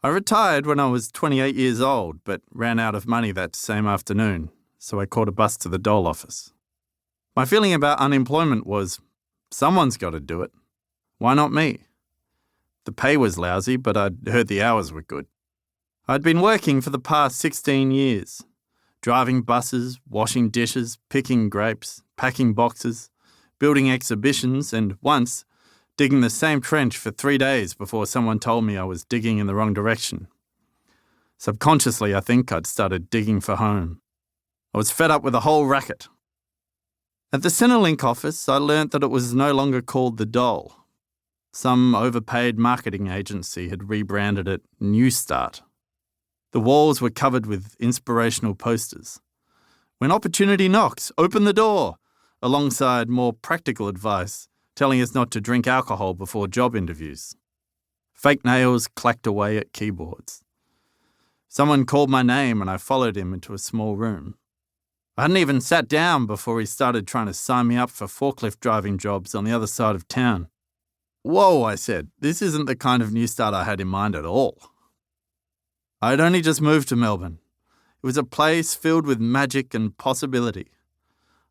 I retired when I was 28 years old, but ran out of money that same afternoon, so I caught a bus to the dole office. My feeling about unemployment was, someone's got to do it. Why not me? The pay was lousy, but I'd heard the hours were good. I'd been working for the past 16 years, driving buses, washing dishes, picking grapes, packing boxes, building exhibitions, and once digging the same trench for 3 days before someone told me I was digging in the wrong direction. Subconsciously, I think I'd started digging for home. I was fed up with the whole racket. At the Centrelink office, I learnt that it was no longer called the Dole. Some overpaid marketing agency had rebranded it New Start. The walls were covered with inspirational posters. When opportunity knocks, open the door, alongside more practical advice telling us not to drink alcohol before job interviews. Fake nails clacked away at keyboards. Someone called my name and I followed him into a small room. I hadn't even sat down before he started trying to sign me up for forklift driving jobs on the other side of town. Whoa, I said, this isn't the kind of New Start I had in mind at all. I had only just moved to Melbourne. It was a place filled with magic and possibility.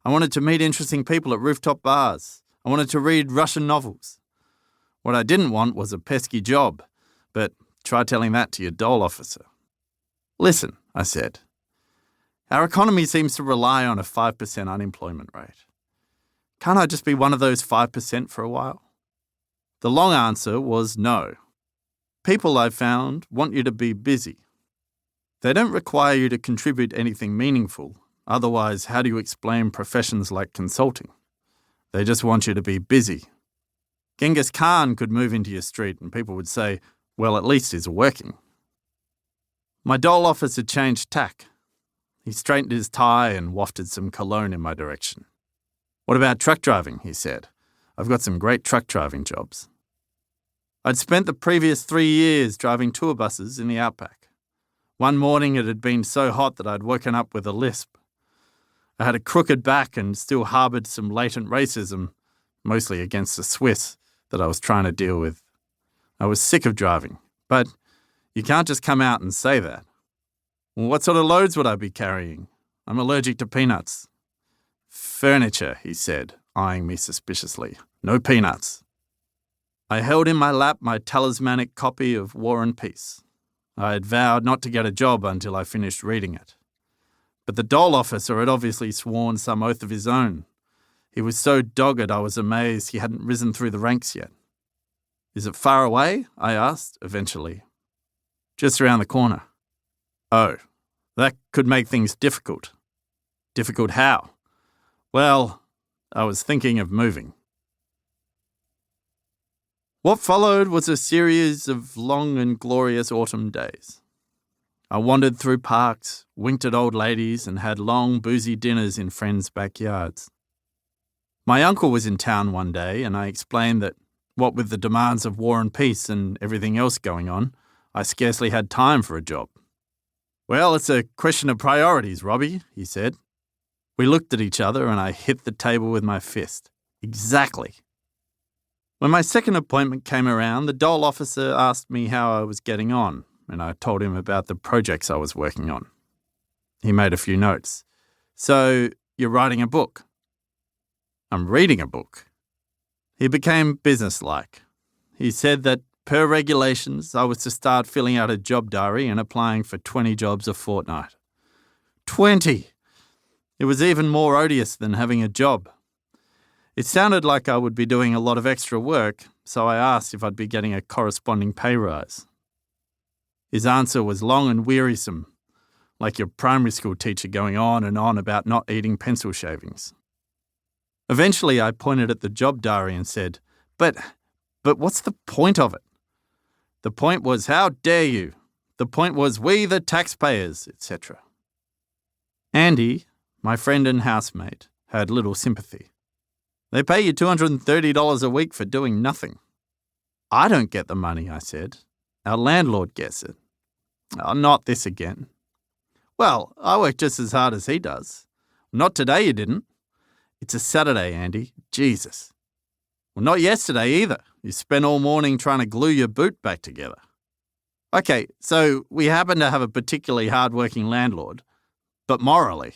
I wanted to meet interesting people at rooftop bars. I wanted to read Russian novels. What I didn't want was a pesky job, but try telling that to your dole officer. Listen, I said, our economy seems to rely on a 5% unemployment rate. Can't I just be one of those 5% for a while? The long answer was no. People, I've found, want you to be busy. They don't require you to contribute anything meaningful. Otherwise, how do you explain professions like consulting? They just want you to be busy. Genghis Khan could move into your street and people would say, well, at least he's working. My dole officer changed tack. He straightened his tie and wafted some cologne in my direction. What about truck driving, he said. I've got some great truck driving jobs. I'd spent the previous 3 years driving tour buses in the outback. One morning it had been so hot that I'd woken up with a lisp. I had a crooked back and still harboured some latent racism, mostly against the Swiss, that I was trying to deal with. I was sick of driving, but you can't just come out and say that. Well, what sort of loads would I be carrying? I'm allergic to peanuts. Furniture, he said, eyeing me suspiciously. No peanuts. I held in my lap my talismanic copy of War and Peace. I had vowed not to get a job until I finished reading it. But the dole officer had obviously sworn some oath of his own. He was so dogged I was amazed he hadn't risen through the ranks yet. Is it far away? I asked, eventually. Just around the corner. Oh, that could make things difficult. Difficult how? Well, I was thinking of moving. What followed was a series of long and glorious autumn days. I wandered through parks, winked at old ladies, and had long, boozy dinners in friends' backyards. My uncle was in town one day, and I explained that, what with the demands of war and peace and everything else going on, I scarcely had time for a job. Well, it's a question of priorities, Robbie, he said. We looked at each other, and I hit the table with my fist. Exactly. When my second appointment came around, the dole officer asked me how I was getting on, and I told him about the projects I was working on. He made a few notes. So, you're writing a book? I'm reading a book. He became businesslike. He said that, per regulations, I was to start filling out a job diary and applying for 20 jobs a fortnight. 20! It was even more odious than having a job. It sounded like I would be doing a lot of extra work, so I asked if I'd be getting a corresponding pay rise. His answer was long and wearisome, like your primary school teacher going on and on about not eating pencil shavings. Eventually, I pointed at the job diary and said, But what's the point of it? The point was, how dare you? The point was, we the taxpayers, etc. Andy, my friend and housemate, had little sympathy. They pay you $230 a week for doing nothing. I don't get the money, I said. Our landlord gets it. Oh, not this again. Well, I work just as hard as he does. Not today you didn't. It's a Saturday, Andy. Jesus. Well, not yesterday either. You spent all morning trying to glue your boot back together. Okay, so we happen to have a particularly hard-working landlord, but morally,